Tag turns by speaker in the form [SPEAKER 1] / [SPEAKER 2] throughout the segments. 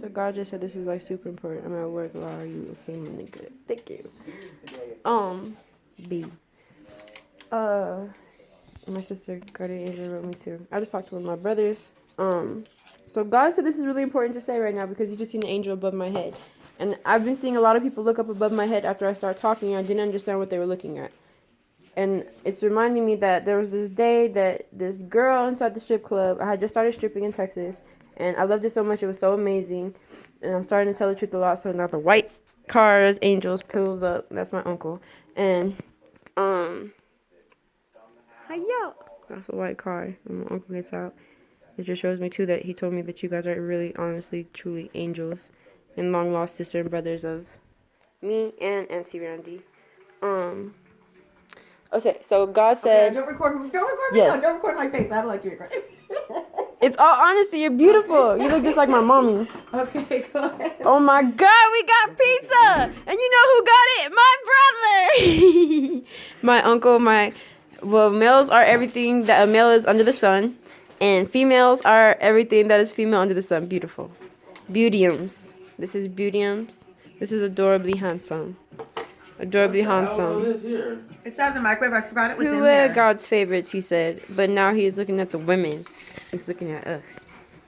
[SPEAKER 1] So God just said this is like super important. I'm at work. Why are you okay, my nigga? Thank you. B. My sister Guardian Angel wrote me too. I just talked to one of my brothers. So God said this is really important to say right now because you just seen an angel above my head. And I've been seeing a lot of people look up above my head after I started talking and I didn't understand what they were looking at. And it's reminding me that there was this day that this girl inside the strip club, I had just started stripping in Texas, and I loved it so much, it was so amazing. And I'm starting to tell the truth a lot, so now the white cars, angels, pulls up, that's my uncle. And, hiya! That's a white car, and my uncle gets out. It just shows me, too, that he told me that you guys are really, honestly, truly angels, and long-lost sister and brothers of me and Auntie Randy. Okay, so God said...
[SPEAKER 2] Okay, don't record me.
[SPEAKER 1] Yes.
[SPEAKER 2] No, don't record my face. I don't like to record.
[SPEAKER 1] It's all honesty. You're beautiful. You look just like my mommy.
[SPEAKER 2] Okay, go ahead.
[SPEAKER 1] Oh my God, we got pizza! And you know who got it? My brother! My uncle, well, males are everything that a male is under the sun. And females are everything that is female under the sun. Beautiful. Beautiums. This is beautiums. This is adorably handsome. Adorably handsome.
[SPEAKER 2] It's out of the microwave. I forgot it was
[SPEAKER 1] Who
[SPEAKER 2] in
[SPEAKER 1] were
[SPEAKER 2] there.
[SPEAKER 1] God's favorites, he said. But now he's looking at the women. He's looking at us.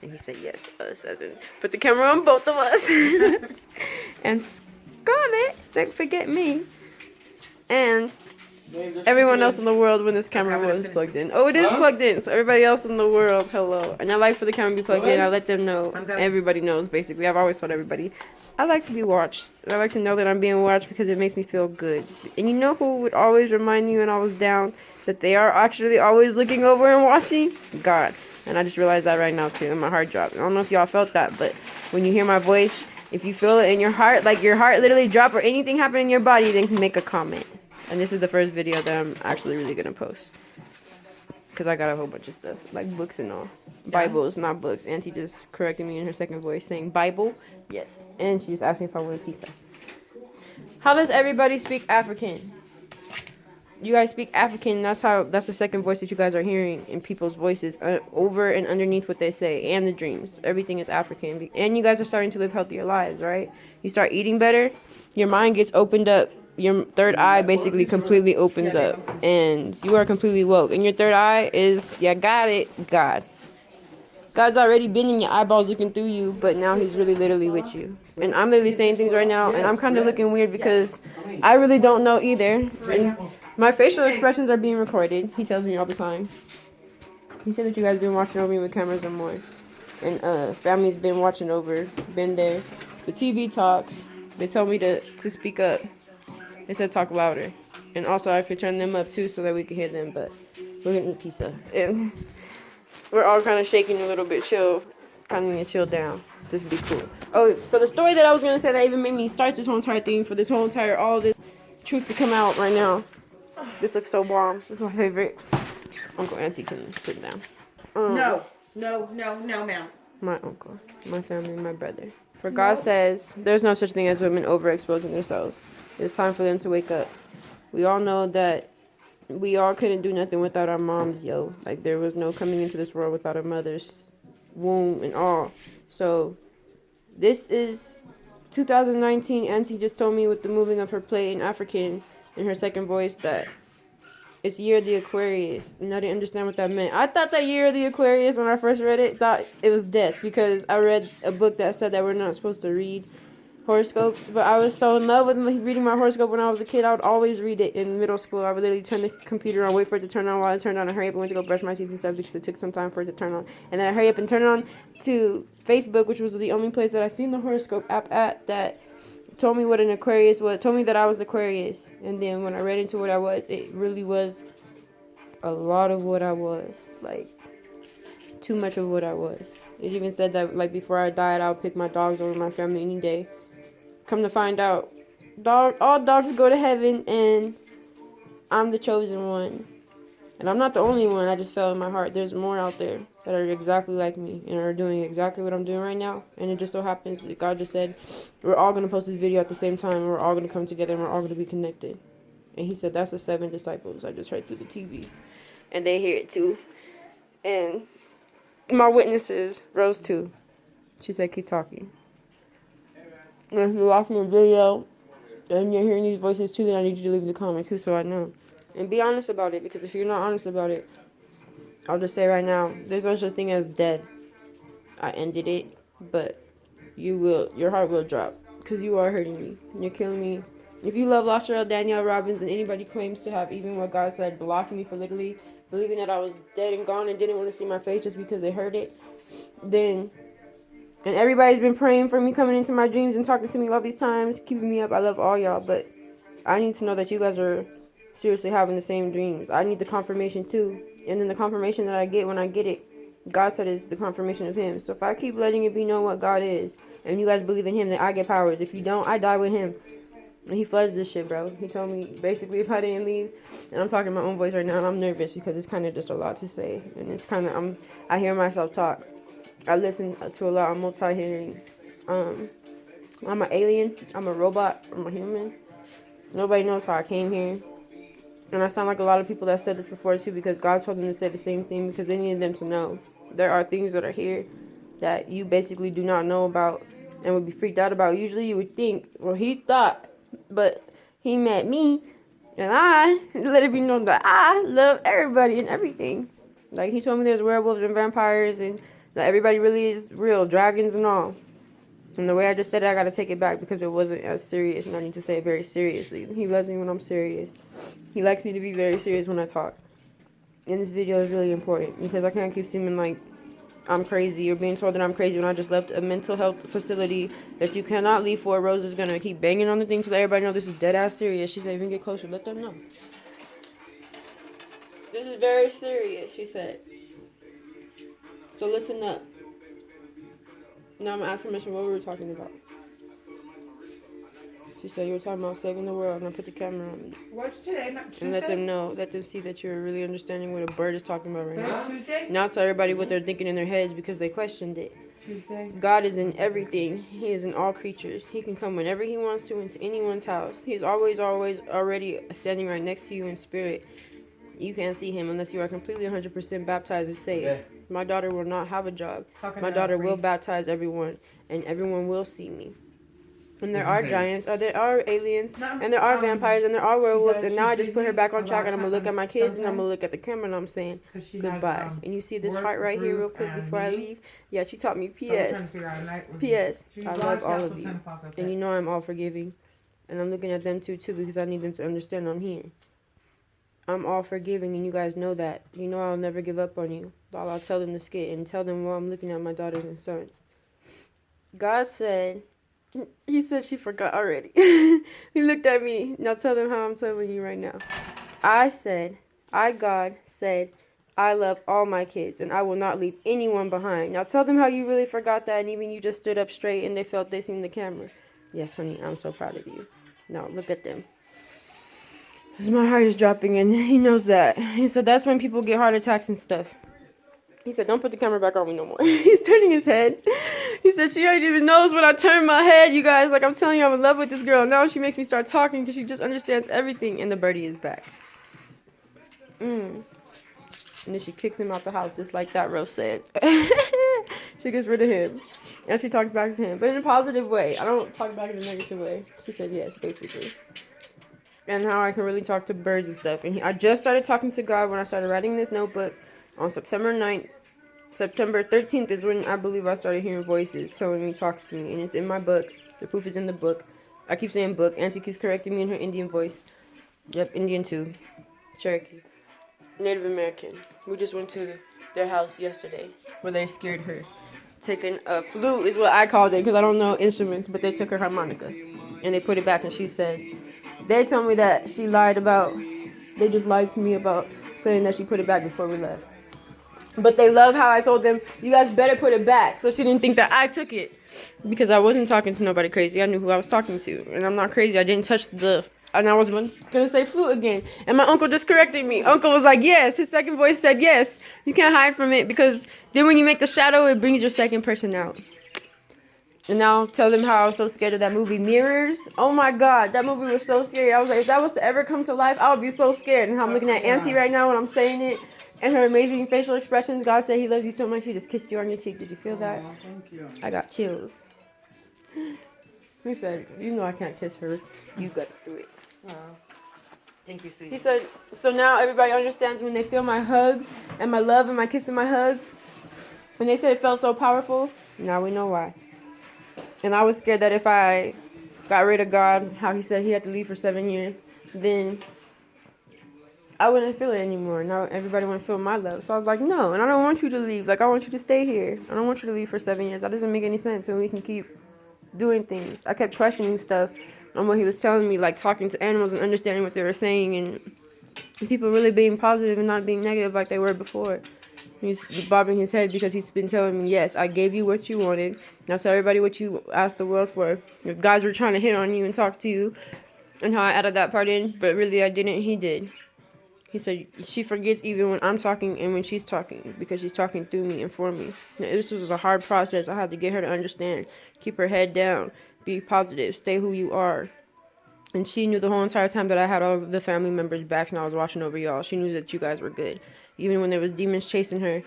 [SPEAKER 1] And he said, yes, us. As in, put the camera on both of us. And Scarlett, don't forget me. And everyone else in the world when this camera was plugged in. Oh, it is plugged in. So everybody else in the world, hello. And I like for the camera to be plugged in. I let them know. Everybody knows, basically. I've always told everybody. I like to be watched. I like to know that I'm being watched because it makes me feel good. And you know who would always remind me when I was down that they are actually always looking over and watching? God. And I just realized that right now, too, and my heart dropped. I don't know if y'all felt that, but when you hear my voice, if you feel it in your heart, like your heart literally drop or anything happen in your body, then make a comment. And this is the first video that I'm actually really going to post. Because I got a whole bunch of stuff, like books and all. Bibles, not books. Auntie just corrected me in her second voice, saying Bible. Yes. And she just asked me if I wanted pizza. How does everybody speak African? You guys speak African. That's the second voice that you guys are hearing in people's voices, over and underneath what they say, and the dreams. Everything is African. And you guys are starting to live healthier lives, right? You start eating better. Your mind gets opened up. Your third eye basically completely opens up. And you are completely woke. And your third eye is, yeah, got it, God. God's already been in your eyeballs looking through you, but now he's really literally with you. And I'm literally saying things right now, and I'm kind of looking weird because I really don't know either. And my facial expressions are being recorded. He tells me all the time. He said that you guys have been watching over me with cameras and more. And family's been watching over, been there. The TV talks. They told me to speak up. They said talk louder. And also I could turn them up too so that we could hear them, but we're going to eat pizza. And we're all kind of shaking a little bit, kind of need to chill down. This would be cool. Oh, so the story that I was going to say that even made me start this whole entire thing for this whole entire, all this truth to come out right now. This looks so bomb. This is my favorite. Uncle Auntie can sit down.
[SPEAKER 2] No, ma'am.
[SPEAKER 1] My uncle, my family, my brother. For God says, there's no such thing as women overexposing themselves. It's time for them to wake up. We all know that we all couldn't do nothing without our moms, yo. Like, there was no coming into this world without a mother's womb and all. So, this is 2019. Auntie just told me with the moving of her plate in African in her second voice that it's Year of the Aquarius. And I didn't understand what that meant. I thought that Year of the Aquarius, when I first read it, thought it was death. Because I read a book that said that we're not supposed to read horoscopes. But I was so in love with reading my horoscope when I was a kid. I would always read it in middle school. I would literally turn the computer on, wait for it to turn on. While I turned on, I hurry up and went to go brush my teeth and stuff because it took some time for it to turn on. And then I hurry up and turn it on to Facebook, which was the only place that I seen the horoscope app at that told me what an Aquarius was, told me that I was Aquarius. And then when I read into what I was, it really was a lot of what I was. Like, too much of what I was. It even said that, like, before I died, I would pick my dogs over my family any day. Come to find out, all dogs go to heaven, and I'm the chosen one. And I'm not the only one. I just felt in my heart there's more out there that are exactly like me and are doing exactly what I'm doing right now. And it just so happens that God just said, we're all going to post this video at the same time. And we're all going to come together and we're all going to be connected. And he said, that's the 7 disciples I just heard through the TV. And they hear it too. And my witnesses, Rose too. She said, keep talking. If you're watching a video and you're hearing these voices too, then I need you to leave in the comments too so I know. And be honest about it, because if you're not honest about it, I'll just say right now, there's no such thing as death. I ended it, but your heart will drop, because you are hurting me. You're killing me. If you love Lasherelle Danielle Robbins and anybody claims to have even what God said, blocking me for literally believing that I was dead and gone and didn't want to see my face just because they heard it, then, and everybody's been praying for me coming into my dreams and talking to me all these times, keeping me up. I love all y'all, but I need to know that you guys are seriously having the same dreams. I need the confirmation too. And then the confirmation that I get when I get it, God said is the confirmation of Him. So if I keep letting it be known what God is, and you guys believe in Him, then I get powers. If you don't, I die with Him. And He floods this shit, bro. He told me basically if I didn't leave, and I'm talking my own voice right now, and I'm nervous because it's kind of just a lot to say, and it's kind of I hear myself talk. I listen to a lot. I'm multi-hearing. I'm an alien. I'm a robot. I'm a human. Nobody knows how I came here. And I sound like a lot of people that said this before too, because God told them to say the same thing because they needed them to know. There are things that are here that you basically do not know about and would be freaked out about. Usually you would think, well, he thought, but he met me, and I let it be known that I love everybody and everything. Like, he told me there's werewolves and vampires and that everybody really is real, dragons and all. And the way I just said it, I gotta take it back because it wasn't as serious, and I need to say it very seriously. He loves me when I'm serious. He likes me to be very serious when I talk. And this video is really important because I can't keep seeming like I'm crazy or being told that I'm crazy when I just left a mental health facility that you cannot leave for. Rose is gonna keep banging on the thing to let everybody know this is dead ass serious. She said, even get closer, let them know. This is very serious, she said. So listen up. Now I'm gonna ask permission what we were talking about. She said you were talking about saving the world, and I put the camera on me.
[SPEAKER 2] What's today?
[SPEAKER 1] And let them know, let them see that you're really understanding what a bird is talking about right now.
[SPEAKER 2] Tuesday?
[SPEAKER 1] Not tell everybody what they're thinking in their heads because they questioned it.
[SPEAKER 2] Tuesday.
[SPEAKER 1] God is in everything. He is in all creatures. He can come whenever He wants to into anyone's house. He's always already standing right next to you in spirit. You can't see Him unless you are completely 100% baptized and saved. Okay. My daughter will not have a job. My daughter will baptize everyone, and everyone will see me. And there are giants, or there are aliens, and there are vampires, and there are werewolves, and now I just put her back on track, and I'm going to look at my kids, and I'm going to look at the camera, and I'm saying goodbye. And you see this heart right here real quick before I leave? Yeah, she taught me P.S. P.S. I love all of you. And you know I'm all forgiving. And I'm looking at them too, because I need them to understand I'm here. I'm all forgiving, and you guys know that. You know I'll never give up on you. I'll tell them to skit and tell them while I'm looking at my daughters and sons. God said... He said she forgot already. He looked at me. Now tell them how I'm telling you right now. God said, I love all my kids, and I will not leave anyone behind. Now tell them how you really forgot that, and even you just stood up straight, and they felt they seen the camera. Yes, honey, I'm so proud of you. Now look at them. My heart is dropping, and he knows that. He said that's when people get heart attacks and stuff. He said, don't put the camera back on me no more. He's turning his head. He said, she already even knows when I turn my head, you guys. Like, I'm telling you, I'm in love with this girl. Now she makes me start talking because she just understands everything. And the birdie is back. And then she kicks him out the house just like that, Rose said. She gets rid of him. And she talks back to him. But in a positive way. I don't talk back in a negative way. She said yes, basically. And how I can really talk to birds and stuff. And I just started talking to God when I started writing this notebook on September 9th. September 13th is when I believe I started hearing voices telling me, talking to me. And it's in my book. The proof is in the book. I keep saying book. Auntie keeps correcting me in her Indian voice. Yep, Indian too. Cherokee. Native American. We just went to their house yesterday where they scared her. Taking a flute is what I called it because I don't know instruments, but they took her harmonica. And they put it back and she said, they told me that she lied about, they just lied to me about saying that she put it back before we left. But they love how I told them, you guys better put it back. So she didn't think that I took it. Because I wasn't talking to nobody crazy. I knew who I was talking to. And I'm not crazy. I didn't touch and I was going to say flute again. And my uncle just corrected me. Uncle was like, yes. His second voice said yes. You can't hide from it. Because then when you make the shadow, it brings your second person out. And now tell them how I was so scared of that movie, Mirrors. Oh my God. That movie was so scary. I was like, if that was to ever come to life, I would be so scared. And how I'm looking at Auntie right now when I'm saying it. And her amazing facial expressions. God said He loves you so much. He just kissed you on your cheek. Did you feel that?
[SPEAKER 2] Thank you.
[SPEAKER 1] I got chills. He said, you know I can't kiss her. You gotta do it.
[SPEAKER 2] Oh. Thank you, sweetie.
[SPEAKER 1] He said, so now everybody understands when they feel my hugs and my love and my kiss and my hugs. And they said it felt so powerful. Now we know why. And I was scared that if I got rid of God, how he said he had to leave for 7 years, then I wouldn't feel it anymore. Now everybody want to feel my love. So I was like, no, and I don't want you to leave. Like, I want you to stay here. I don't want you to leave for 7 years. That doesn't make any sense when we can keep doing things. I kept questioning stuff on what he was telling me, like talking to animals and understanding what they were saying, and people really being positive and not being negative like they were before. He's bobbing his head because he's been telling me, yes, I gave you what you wanted. Now tell everybody what you asked the world for. If guys were trying to hit on you and talk to you, and how I added that part in, but really I didn't, he did. He said, she forgets even when I'm talking and when she's talking, because she's talking through me and for me. Now, this was a hard process. I had to get her to understand. Keep her head down. Be positive. Stay who you are. And she knew the whole entire time that I had all the family members back and I was watching over y'all. She knew that you guys were good. Even when there was demons chasing her.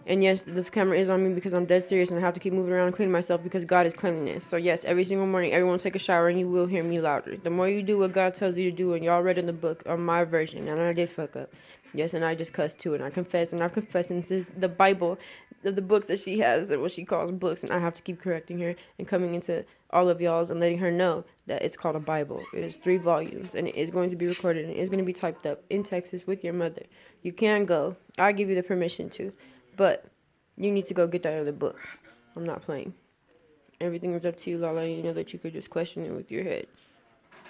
[SPEAKER 1] And yes, the camera is on me because I'm dead serious and I have to keep moving around and cleaning myself because God is cleanliness. So yes, every single morning, everyone take a shower and you will hear me louder. The more you do what God tells you to do, and y'all read in the book on my version, and I did fuck up. Yes, and I just cussed too, and I confess, and I've confessed, and this is the Bible, the book that she has, and what she calls books, and I have to keep correcting her and coming into all of y'all's and letting her know that it's called a Bible. It is 3 volumes, and it is going to be recorded, and it is going to be typed up in Texas with your mother. You can go. I give you the permission to, but you need to go get that other book. I'm not playing. Everything is up to you, Lala. You know that you could just question it with your head.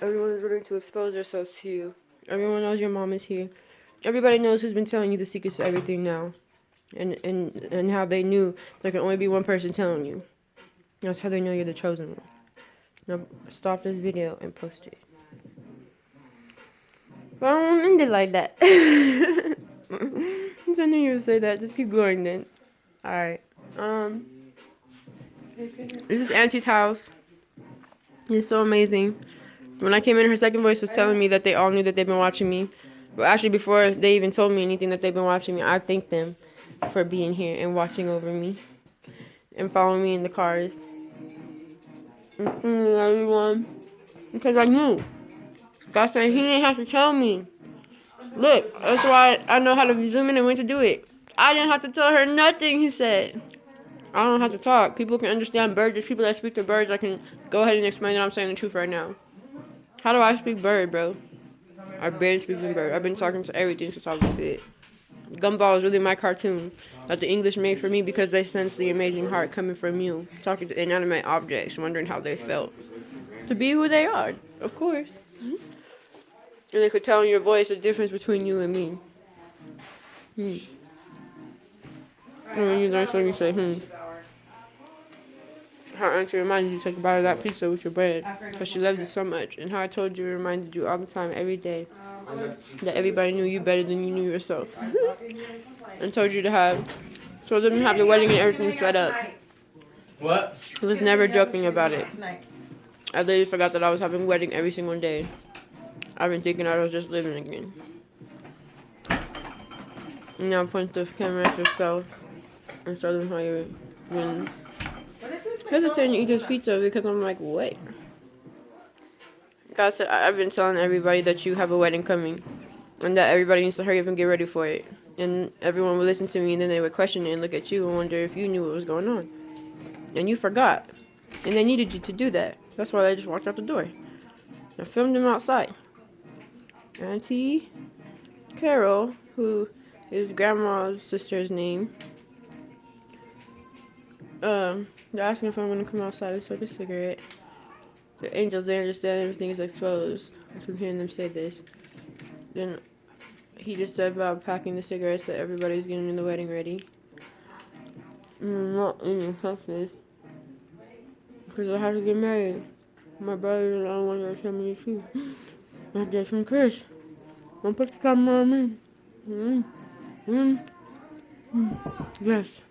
[SPEAKER 1] Everyone is ready to expose themselves to you. Everyone knows your mom is here. Everybody knows who's been telling you the secrets to everything now. And how they knew there can only be one person telling you. That's how they know you're the chosen one. Now stop this video and post it. But I don't end it like that. I knew you would say that. Just keep going then. Alright. This is Auntie's house. It's so amazing. When I came in, her second voice was telling me that they all knew that they've been watching me. But actually, before they even told me anything that they've been watching me, I thank them for being here and watching over me. And following me in the cars. And singing everyone. Because I knew. God said he didn't have to tell me. Look, that's why I know how to zoom in and when to do it. I didn't have to tell her nothing, he said. I don't have to talk. People can understand birds. There's people that speak to birds. I can go ahead and explain that I'm saying the truth right now. How do I speak bird, bro? I've been speaking bird. I've been talking to everything since I was a kid. Gumball is really my cartoon that the English made for me because they sense the amazing heart coming from you. Talking to inanimate objects, wondering how they felt. To be who they are, of course. Mm-hmm. And they could tell in your voice the difference between you and me. And when you learn something, you say, How Auntie reminded you to take a bite of that pizza with your bread because she loves you so much. And how I told you, reminded you all the time, every day, that everybody knew you better than you knew yourself. And told you to have the wedding and everything set up.
[SPEAKER 3] What?
[SPEAKER 1] I was never joking about it. I literally forgot that I was having a wedding every single day. I've been thinking I was just living again. And now point the camera at yourself and show them how you're been hesitating to eat this pizza because I'm like, wait. God said, I've been telling everybody that you have a wedding coming and that everybody needs to hurry up and get ready for it. And everyone would listen to me and then they would question it and look at you and wonder if you knew what was going on. And you forgot. And they needed you to do that. That's why they just walked out the door. I filmed them outside. Auntie Carol, who is Grandma's sister's name, they're asking if I'm going to come outside and smoke a cigarette. The angels, they understand everything is exposed. I'm hearing them say this. Then he just said about packing the cigarettes that everybody's getting the wedding ready. Not any Texas. Because I have to get married. My brother and I don't want to tell me the truth. My dad from Chris. Don't put the camera on me. Yes.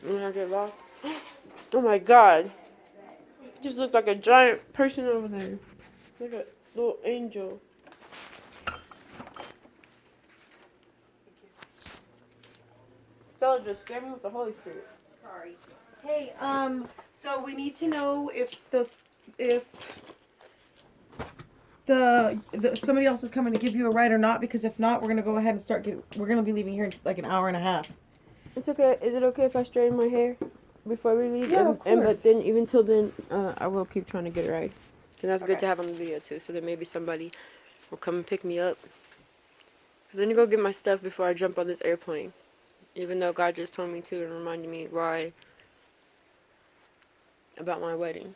[SPEAKER 1] And I get lost. Oh my god. He just looked like a giant person over there. Like a little angel. Stella just scared me with the Holy Spirit.
[SPEAKER 2] Sorry. Hey, So we need to know if somebody else is coming to give you a ride or not, because if not, we're gonna go ahead and we're gonna be leaving here in like an hour and a half.
[SPEAKER 1] It's okay. Is it okay if I straighten my hair before we leave?
[SPEAKER 2] Yeah, of
[SPEAKER 1] But
[SPEAKER 2] course.
[SPEAKER 1] then, even till then, I will keep trying to get a ride. And that's good to have on the video too. So that maybe somebody will come and pick me up. Cause I need to go get my stuff before I jump on this airplane. Even though God just told me to and reminded me why about my wedding.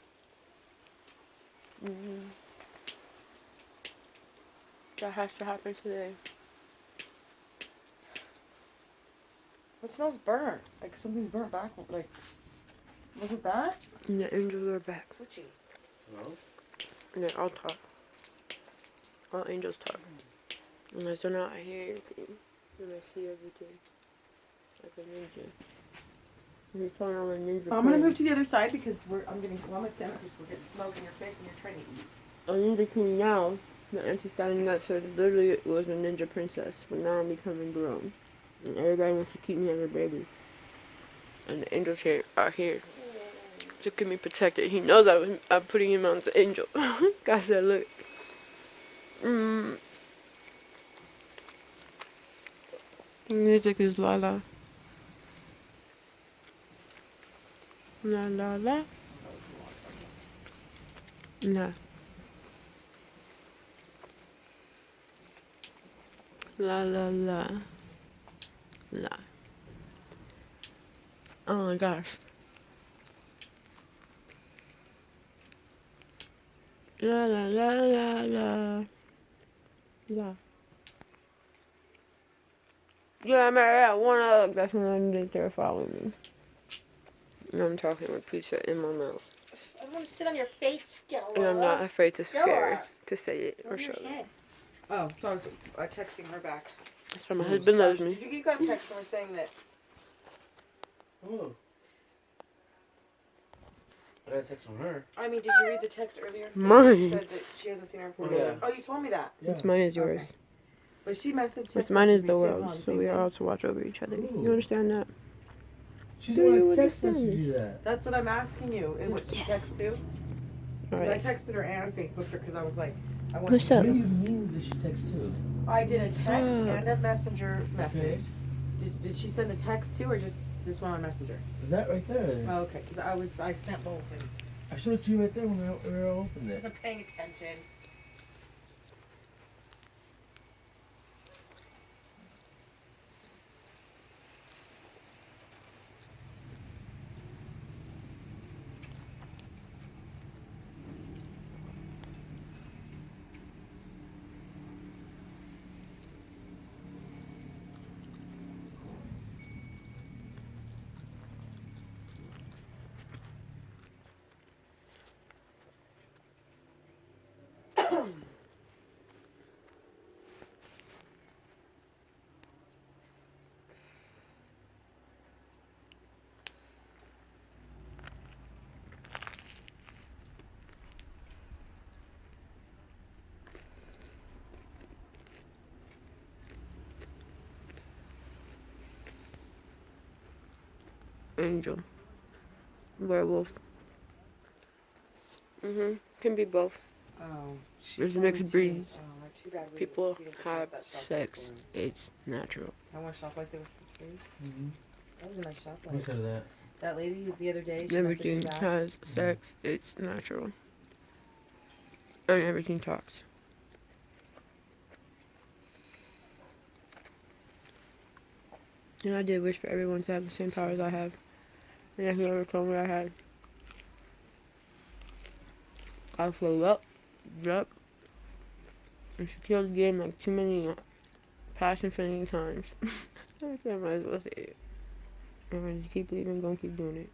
[SPEAKER 1] That has to happen today.
[SPEAKER 2] It smells burnt. Like something's burnt back. Like, was it that?
[SPEAKER 1] And the angels are back.
[SPEAKER 2] Gucci.
[SPEAKER 3] Hello?
[SPEAKER 1] And they all talk. All angels talk. Unless they're not, I hear everything. And I see everything. Like a ninja. You're telling I'm a ninja.
[SPEAKER 2] I'm gonna move to the other side because I'm gonna stand up because we're getting smoke in your face and you're trying to eat.
[SPEAKER 1] I'm ninja king now. The auntie's standing up, so literally it was a ninja princess. But now I'm becoming grown. And everybody wants to keep me as a baby. And the angels here are here to keep me protected. He knows I'm putting him on the angel. God said, look. Music is la la. La la la. La. La la la. La. Oh my gosh. La la la la la. La. Yeah, I'm at one up. That's when I knew they were following me. And I'm talking with pizza in my mouth.
[SPEAKER 2] I want to sit on your face still.
[SPEAKER 1] And I'm not afraid to say it or show it.
[SPEAKER 2] Oh, so I was texting her back.
[SPEAKER 1] That's why my husband loves me.
[SPEAKER 2] Did you get a text from her saying that?
[SPEAKER 3] Oh. I got a text from her.
[SPEAKER 2] I mean, did you read the text earlier?
[SPEAKER 1] Mine.
[SPEAKER 2] She said that she hasn't seen her for
[SPEAKER 3] Yeah.
[SPEAKER 2] Oh, you told me that.
[SPEAKER 3] Yeah.
[SPEAKER 1] What's mine is yours.
[SPEAKER 2] Okay. But she messaged.
[SPEAKER 1] What's mine is
[SPEAKER 2] me
[SPEAKER 1] the
[SPEAKER 2] saying
[SPEAKER 1] world.
[SPEAKER 2] the
[SPEAKER 1] So
[SPEAKER 2] same
[SPEAKER 1] we
[SPEAKER 2] thing.
[SPEAKER 1] are all to watch over each other.
[SPEAKER 3] Ooh.
[SPEAKER 1] You understand that?
[SPEAKER 3] She's
[SPEAKER 1] Do
[SPEAKER 3] the one
[SPEAKER 1] you
[SPEAKER 3] that texted us to
[SPEAKER 1] understand
[SPEAKER 3] do that.
[SPEAKER 2] That's what I'm asking you. And what she texted to?
[SPEAKER 1] All
[SPEAKER 2] 'Cause
[SPEAKER 1] right.
[SPEAKER 2] I texted her and Facebooked her because I was like, I want.
[SPEAKER 1] What's
[SPEAKER 3] What
[SPEAKER 1] up?
[SPEAKER 3] do you mean that she texted too?
[SPEAKER 2] I did a text
[SPEAKER 1] up?
[SPEAKER 2] and a messenger message.
[SPEAKER 3] Okay.
[SPEAKER 2] Did she send a text too, or just this one on Messenger?
[SPEAKER 3] Is that right there?
[SPEAKER 2] Oh, okay. Because I sent both and
[SPEAKER 3] I showed it to you right there when we were opening
[SPEAKER 2] I
[SPEAKER 3] it.
[SPEAKER 2] wasn't paying attention.
[SPEAKER 1] Angel. Werewolf. Can be both.
[SPEAKER 2] Oh,
[SPEAKER 1] There's mixed breeds.
[SPEAKER 2] Oh, too bad we
[SPEAKER 1] People
[SPEAKER 2] didn't get
[SPEAKER 1] have
[SPEAKER 2] that shop
[SPEAKER 1] sex.
[SPEAKER 2] balloons.
[SPEAKER 1] It's natural.
[SPEAKER 2] I want a shop like that with some trees.
[SPEAKER 3] Mm-hmm.
[SPEAKER 2] That was a nice shop
[SPEAKER 3] Who
[SPEAKER 2] light.
[SPEAKER 3] said that?
[SPEAKER 2] That lady the other day, she messaged
[SPEAKER 1] Everything
[SPEAKER 2] me back.
[SPEAKER 1] has sex. It's natural. And everything talks. And I did wish for everyone to have the same powers I have. And if whoever told me I had. I flew up, and she killed the game like too many passion-filling times. I might as well say it. I'm gonna keep leaving, gonna keep doing it.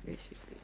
[SPEAKER 1] Basically.